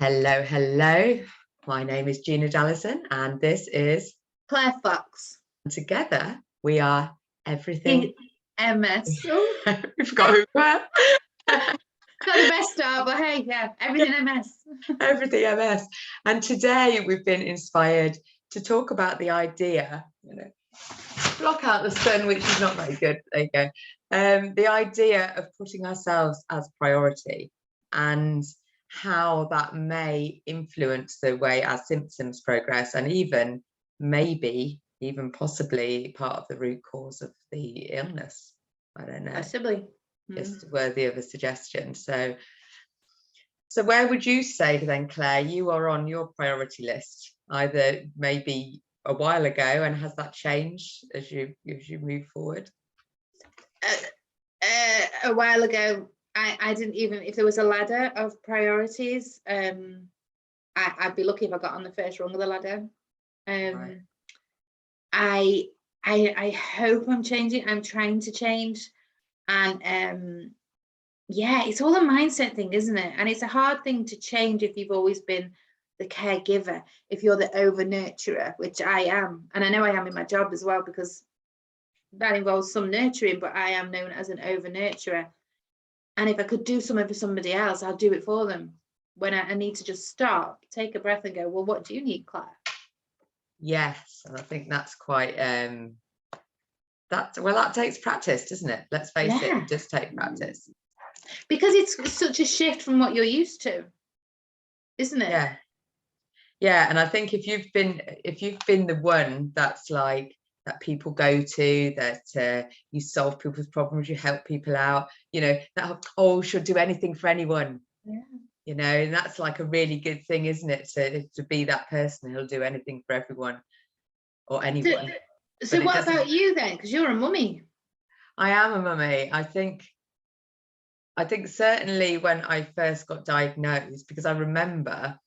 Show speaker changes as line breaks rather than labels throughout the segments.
Hello, hello. My name is Gina Dallison and this is
Claire Fox.
Together we are everything
EMS.
We've got who we are.
Got the best start, but hey, yeah, everything MS.
Everything MS. And today we've been inspired to talk about the idea, block out the sun, which is not very good. There you go. The idea of putting ourselves as priority and how that may influence the way our symptoms progress, and even possibly part of the root cause of the illness. I don't know.
Possibly.
It's worthy of a suggestion. So where would you say then, Claire, you are on your priority list, either maybe a while ago, and has that changed as you move forward?
A while ago, I didn't even, if there was a ladder of priorities, I'd be lucky if I got on the first rung of the ladder.
Right.
I hope I'm changing. I'm trying to change, and yeah, it's all a mindset thing, isn't it? And it's a hard thing to change if you've always been the caregiver, if you're the over nurturer, which I am, and I know I am in my job as well, because that involves some nurturing, but I am known as an over nurturer. And if I could do something for somebody else, I'll do it for them. When I need to just stop, take a breath and go, well, what do you need, Claire?
Yes, and I think that's quite that takes practice, doesn't it? Let's face it does take practice,
because it's such a shift from what you're used to, isn't it?
Yeah. And I think if you've been the one that's like that people go to, that you solve people's problems, you help people out, that should do anything for anyone, and that's like a really good thing, isn't it, to be that person who'll do anything for everyone or anyone.
So what about you then, because you're a mummy?
I am a mummy. I think certainly when I first got diagnosed, because I remember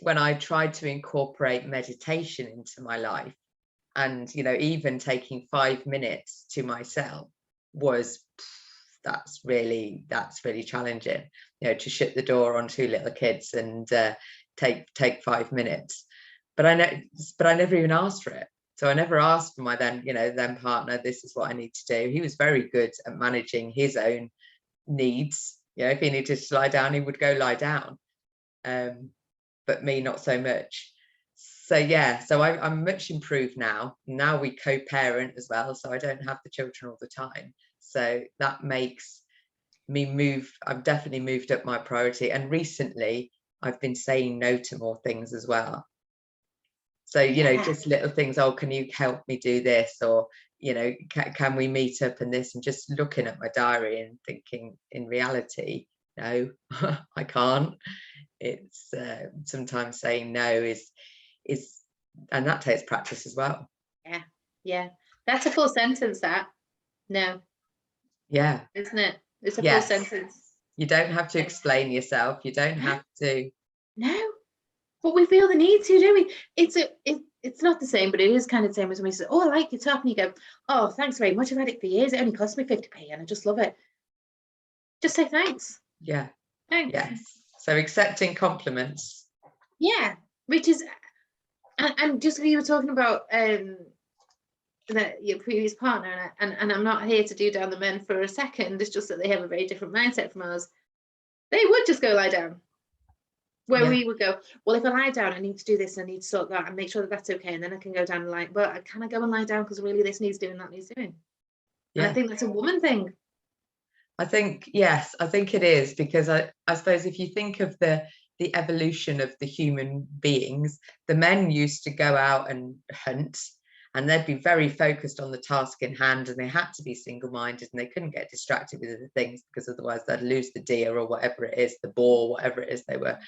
when I tried to incorporate meditation into my life, and even taking 5 minutes to myself that's really challenging, to shut the door on 2 little kids and take 5 minutes. But I never even asked for it. So I never asked for my then partner, this is what I need to do. He was very good at managing his own needs. If he needed to lie down, he would go lie down, but me not so much. So I'm much improved now. We co-parent as well, so I don't have the children all the time, so that makes me move. I've definitely moved up my priority, and recently I've been saying no to more things as well. So just little things, can you help me do this, or can we meet up and this, and just looking at my diary and thinking, in reality, no, I can't. It's sometimes saying no is and that takes practice as well.
Yeah, that's a full sentence, that no. Isn't it? It's a full sentence.
You don't have to explain yourself, you don't have to.
No, but we feel the need to, do we? It's not the same, but it is kind of the same as when we say, I like your top, and you go, oh, thanks very much, I've had it for years, it only cost me 50p and I just love it. Just say thanks. Thanks.
Yes, so accepting compliments,
which is, and just when you were talking about your previous partner, and I'm not here to do down the men for a second, it's just that they have a very different mindset from ours. They would just go lie down, where we would go, well, if I lie down, I need to do this, I need to sort that and make sure that that's okay, and then I can go down and lie. But can I go and lie down because really this needs doing, that needs doing? And I think that's a woman thing.
I think, yes, I think it is, because I suppose if you think of the evolution of the human beings, the men used to go out and hunt, and they'd be very focused on the task in hand, and they had to be single-minded, and they couldn't get distracted with other things, because otherwise they'd lose the deer or whatever it is, the boar, whatever it is they were.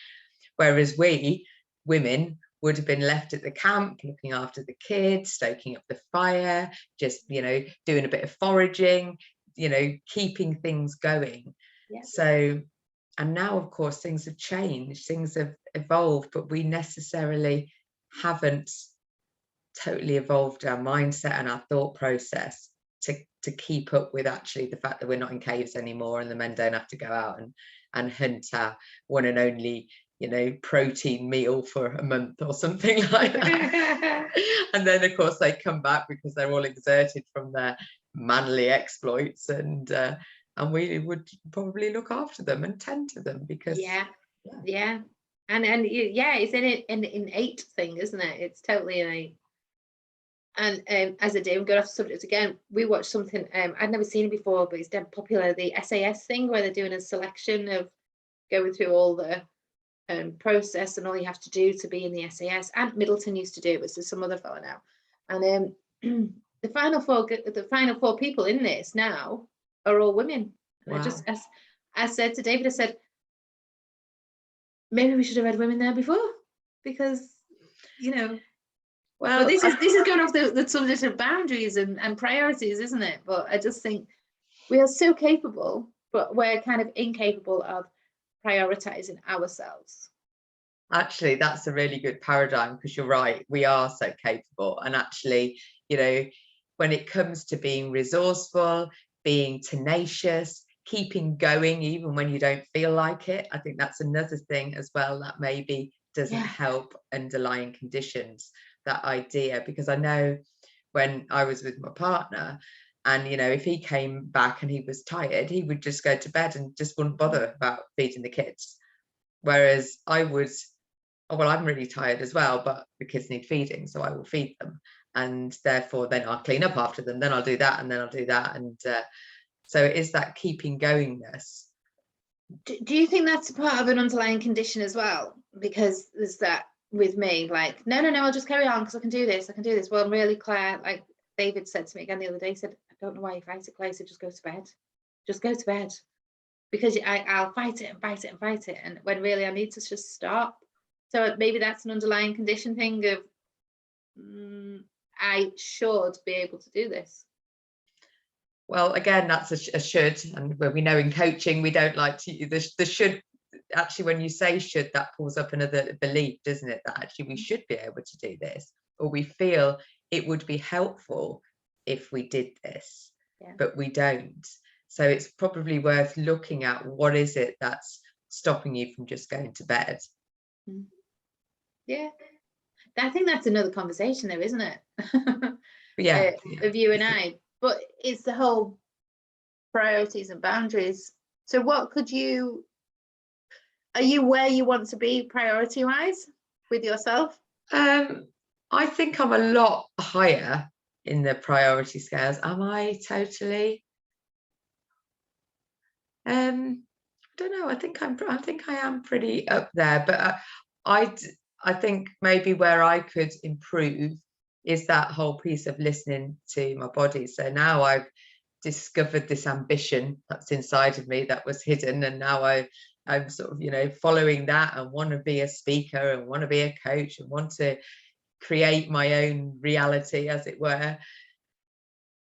Whereas we women would have been left at the camp looking after the kids, stoking up the fire, just doing a bit of foraging, keeping things going. So, and now of course things have changed, things have evolved, but we necessarily haven't totally evolved our mindset and our thought process to keep up with actually the fact that we're not in caves anymore, and the men don't have to go out and hunt our one and only protein meal for a month or something like that. And then of course they come back because they're all exerted from their manly exploits, and we would probably look after them and tend to them because
and it's an innate thing, isn't it? It's totally innate. And as I do, I'm going off the subject again, we watched something I'd never seen it before, but it's dead popular, the SAS thing, where they're doing a selection of going through all the process and all you have to do to be in the SAS. And Middleton used to do it, but there's some other fella now. And the final four people in this now are all women. And
wow.
I said to David, I said, maybe we should have had women there before, because well, this is going off the subject of boundaries and priorities, isn't it? But I just think we are so capable, but we're kind of incapable of prioritizing ourselves.
Actually, that's a really good paradigm, because you're right, we are so capable. And actually, when it comes to being resourceful, being tenacious, keeping going even when you don't feel like it, I think that's another thing as well that maybe doesn't help underlying conditions, that idea. Because I know when I was with my partner, and if he came back and he was tired, he would just go to bed and just wouldn't bother about feeding the kids. Whereas I would, well, I'm really tired as well, but the kids need feeding, so I will feed them, and therefore then I'll clean up after them, then I'll do that, and then I'll do that. And so it is that keeping goingness.
Do you think that's part of an underlying condition as well? Because there's that with me, like, no, I'll just carry on because I can do this. Well, really, Claire, like David said to me again the other day, he said, I don't know why you fight it, Claire. He said, just go to bed. Because I'll fight it. And when really I need to just stop. So maybe that's an underlying condition thing of, I should be able to do this.
Well, again, that's a should. And when we know in coaching, we don't like to use the should. Actually, when you say should, that pulls up another belief, doesn't it? That actually we should be able to do this, or we feel it would be helpful if we did this, but we don't. So it's probably worth looking at what is it that's stopping you from just going to bed.
Yeah, I think that's another conversation though, isn't it? Of you and I. But it's the whole priorities and boundaries. So what are you where you want to be priority wise with yourself?
I think I'm a lot higher in the priority scales. Am I totally? I don't know. I think I am pretty up there, but I think maybe where I could improve is that whole piece of listening to my body. So now I've discovered this ambition that's inside of me that was hidden, and now I'm sort of following that, and want to be a speaker and want to be a coach and want to create my own reality, as it were.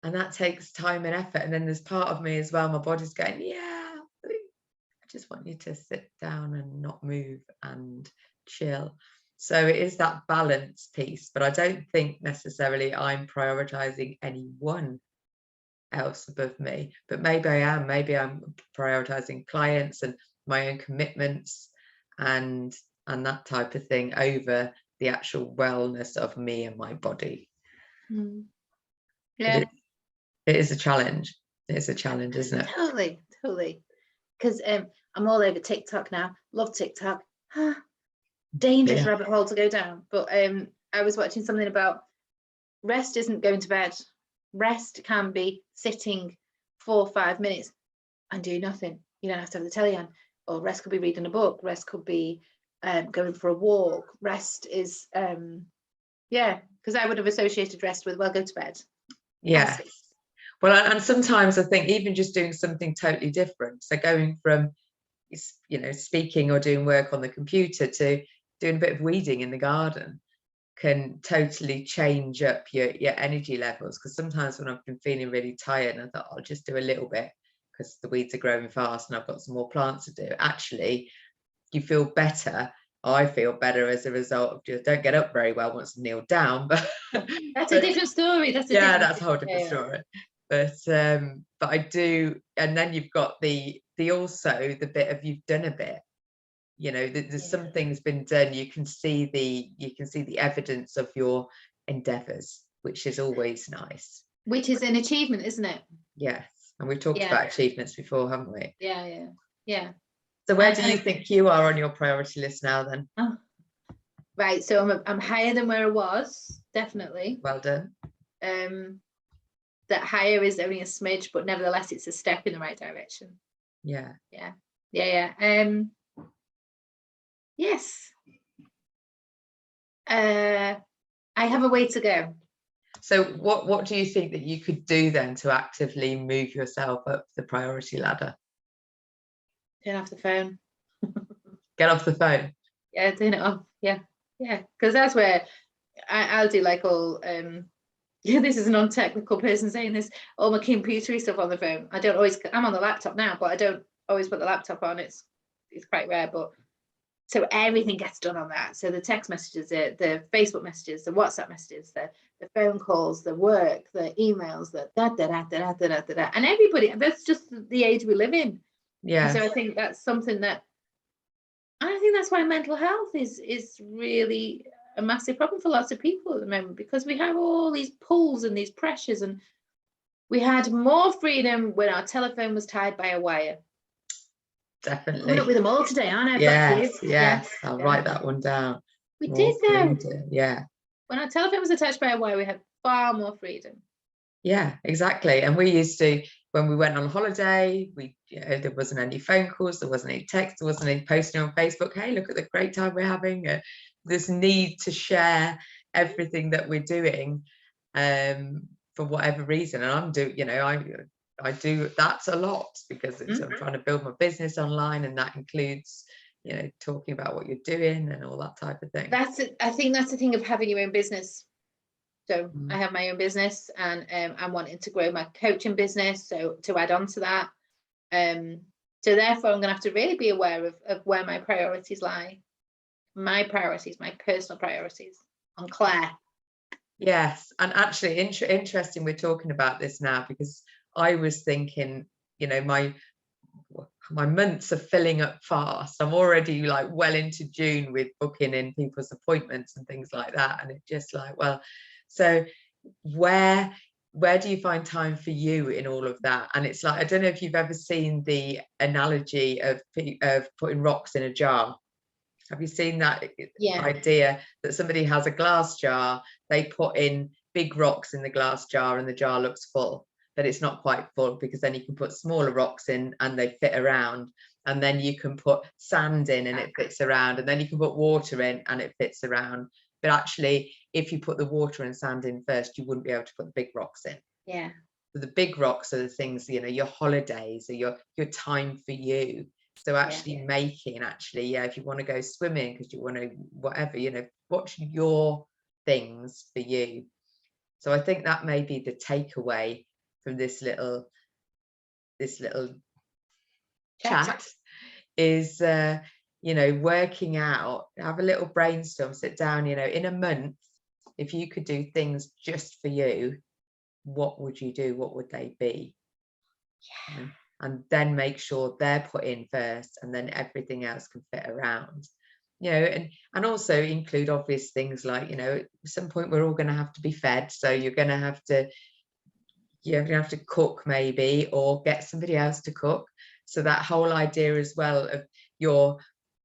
And that takes time and effort. And then there's part of me as well, my body's going, I just want you to sit down and not move and chill. So it is that balance piece, but I don't think necessarily I'm prioritizing anyone else above me, but maybe I am. Maybe I'm prioritizing clients and my own commitments and that type of thing over the actual wellness of me and my body.
Yeah,
it is a challenge. It's a challenge, isn't it?
Totally. Because I'm all over TikTok now. Love TikTok. Dangerous rabbit hole to go down. But I was watching something about rest isn't going to bed. Rest can be sitting 4 or 5 minutes and do nothing. You don't have to have the telly on. Or rest could be reading a book. Rest could be going for a walk. Rest is because I would have associated rest with, well, go to bed.
Yeah. Well, and sometimes I think even just doing something totally different, so going from speaking or doing work on the computer to doing a bit of weeding in the garden can totally change up your energy levels. Because sometimes when I've been feeling really tired, and I thought I'll just do a little bit because the weeds are growing fast and I've got some more plants to do, actually you feel better. I feel better as a result of just don't get up very well once I'm kneeled down, but
that's a different story. That's a whole different story.
But I do, and then you've got the also the bit of you've done a bit. you know, there's some things been done. You can see the evidence of your endeavors, which is always nice.
Which is an achievement, isn't it?
Yes. And we've talked about achievements before, haven't we?
Yeah.
So where do you think you are on your priority list now then?
Oh, right, so I'm higher than where I was, definitely.
Well done.
That higher is only a smidge, but nevertheless it's a step in the right direction.
Yeah.
Yes. I have a way to go.
So what do you think that you could do then to actively move yourself up the priority ladder?
Turn off the phone.
Get off the phone.
Yeah, turn it off. Yeah, because that's where I'll do like all this is a non-technical person saying this, all my computery stuff on the phone. I don't always, I'm on the laptop now, but I don't always put the laptop on. It's quite rare, but so everything gets done on that. So the text messages, the Facebook messages, the WhatsApp messages, the phone calls, the work, the emails, the da. And everybody, that's just the age we live in.
Yeah.
So I think that's something that, I think that's why mental health is really a massive problem for lots of people at the moment, because we have all these pulls and these pressures, and we had more freedom when our telephone was tied by a wire.
Definitely.
Coming up with them all today, aren't I?
Yes. I'll write that one down.
We did though.
Yeah.
When our telephone was attached by a wire, we had far more freedom.
Yeah, exactly. And we used to, when we went on holiday, there wasn't any phone calls, there wasn't any text, there wasn't any posting on Facebook. Hey, look at the great time we're having. This need to share everything that we're doing for whatever reason. And I do that a lot because I'm trying to build my business online, and that includes, you know, talking about what you're doing and all that type of thing.
I think that's the thing of having your own business. So I have my own business, and I'm wanting to grow my coaching business. So to add on to that, so therefore I'm going to have to really be aware of where my priorities lie. My priorities, my personal priorities on Claire.
Yes, and actually interesting we're talking about this now, because I was thinking, you know, my months are filling up fast. I'm already like well into June with booking in people's appointments and things like that, and it's just like, well, so where do you find time for you in all of that? And it's like, I don't know if you've ever seen the analogy of putting rocks in a jar. Have you seen that idea that somebody has a glass jar, they put in big rocks in the glass jar and the jar looks full, but it's not quite full, because then you can put smaller rocks in and they fit around, and then you can put sand in and it fits around, and then you can put water in and it fits around. But actually, if you put the water and sand in first, you wouldn't be able to put the big rocks in.
Yeah.
So the big rocks are the things, you know, your holidays or your time for you. So actually making, if you want to go swimming because you want to whatever, you know, watch your things for you. So I think that may be the takeaway from this little chat is, you know, working out, have a little brainstorm, sit down, you know, in a month, if you could do things just for you, what would you do? What would they be? Yeah. And then make sure they're put in first, and then everything else can fit around, you know, and also include obvious things like, you know, at some point we're all going to have to be fed, so you're going to have to cook maybe, or get somebody else to cook. So that whole idea as well of your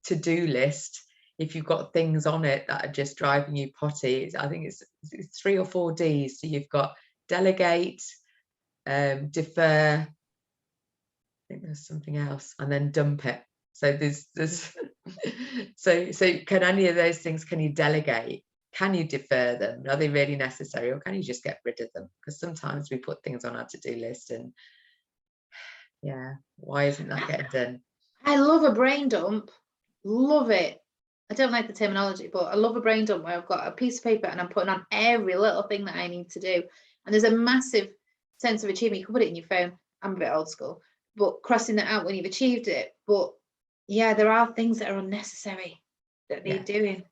to-do list, if you've got things on it that are just driving you potty, I think it's 3 or 4 Ds. So you've got delegate, defer, I think there's something else, and then dump it. So there's so can any of those things, can you delegate? Can you defer them? Are they really necessary, or can you just get rid of them? Because sometimes we put things on our to-do list and why isn't that getting done?
I love a brain dump. Love it. I don't like the terminology, but I love a brain dump where I've got a piece of paper and I'm putting on every little thing that I need to do. And there's a massive sense of achievement. You can put it in your phone. I'm a bit old school, but crossing that out when you've achieved it. But yeah, there are things that are unnecessary that need doing.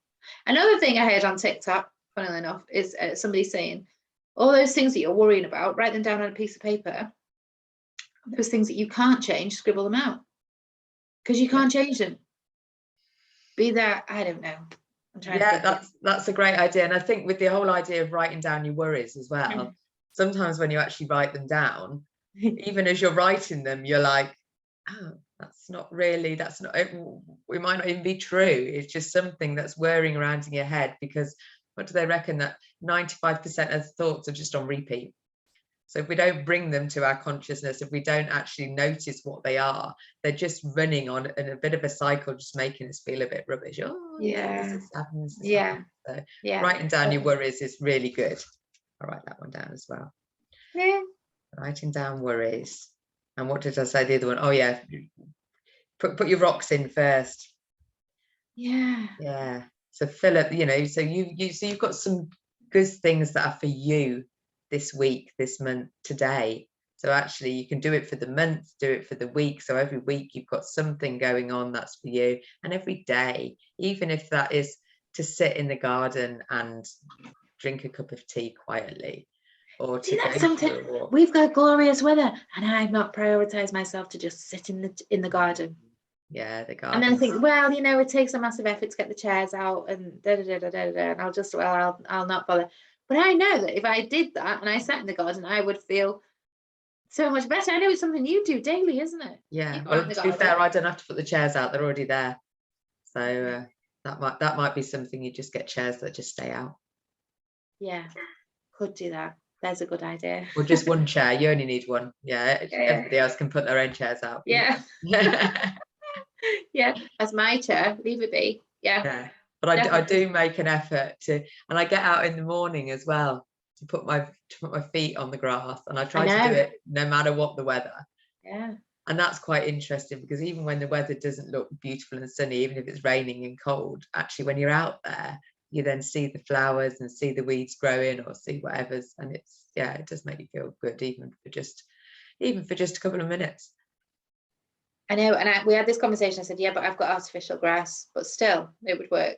Another thing I heard on TikTok, funnily enough, is somebody saying, all those things that you're worrying about, write them down on a piece of paper. Those things that you can't change, scribble them out, because you can't change them. be that, I don't know. I'm trying to think.
That's a great idea. And I think with the whole idea of writing down your worries as well, sometimes when you actually write them down, even as you're writing them, you're like, oh, we might not even be true. It's just something that's whirring around in your head, because what do they reckon, that 95% of thoughts are just on repeat? So if we don't bring them to our consciousness, if we don't actually notice what they are, they're just running on in a bit of a cycle, just making us feel a bit rubbish. Oh yeah, this happens. So writing down your worries is really good. I'll write that one down as well.
Yeah.
Writing down worries. And what did I say, the other one? Oh yeah, put your rocks in first. Yeah. So fill up, so you've got some good things that are for you this week, this month, today. So actually you can do it for the month, do it for the week. So every week you've got something going on that's for you. And every day, even if that is to sit in the garden and drink a cup of tea quietly, or to
that's something. We've got glorious weather and I've not prioritized myself to just sit in the garden.
Yeah, the garden.
And then I think, well, it takes a massive effort to get the chairs out and and I'll not bother. But I know that if I did that and I sat in the garden, I would feel so much better. I know it's something you do daily, isn't it?
Yeah. Well, to be fair, I don't have to put the chairs out; they're already there. So that might be something. You just get chairs that just stay out.
Yeah, could do that. There's a good idea.
Or just one chair. You only need one. Yeah. Everybody else can put their own chairs out.
Yeah. Yeah, that's my chair. Leave it be. Yeah.
But I do make an effort to, and I get out in the morning as well to put my feet on the grass, and I try to do it no matter what the weather.
Yeah.
And that's quite interesting, because even when the weather doesn't look beautiful and sunny, even if it's raining and cold, actually when you're out there, you then see the flowers and see the weeds growing, or see whatever's, and it does make you feel good, even for just a couple of minutes.
I know, and we had this conversation. I said, yeah, but I've got artificial grass, but still, it would work.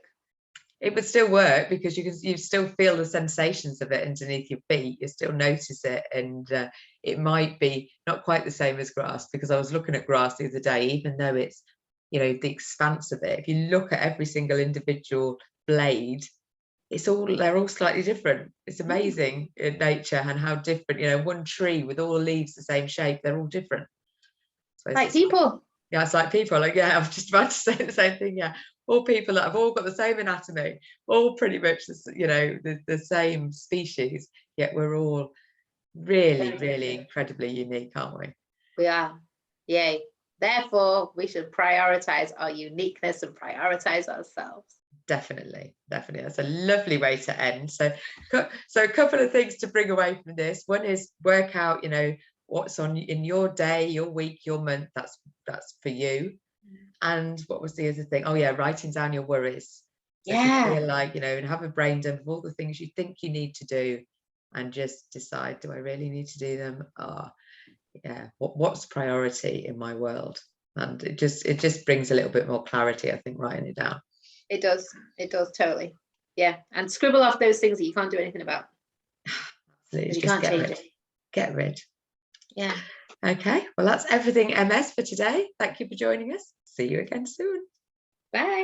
It would still work, because you still feel the sensations of it underneath your feet. You still notice it, and it might be not quite the same as grass, because I was looking at grass the other day, even though it's, the expanse of it. If you look at every single individual blade, they're all slightly different. It's amazing in nature and how different, one tree with all leaves the same shape, they're all different. So
like people.
Yeah, it's like people. Like, yeah, I was just about to say the same thing. Yeah, all people that have all got the same anatomy, all pretty much the same species, yet we're all really, really incredibly unique, aren't we?
We are. Yay. Therefore, we should prioritize our uniqueness and prioritize ourselves.
Definitely. That's a lovely way to end. So a couple of things to bring away from this. One is work out, what's on in your day, your week, your month. That's for you. And what was the other thing? Oh yeah, writing down your worries. So if you feel like, and have a brain dump of all the things you think you need to do, and just decide, do I really need to do them? What's priority in my world? And it just brings a little bit more clarity, I think, writing it down.
It does totally. Yeah. And scribble off those things that you can't do anything about.
Absolutely. You can't change it. Get rid.
Yeah.
Okay. Well, that's everything MS for today. Thank you for joining us. See you again soon.
Bye.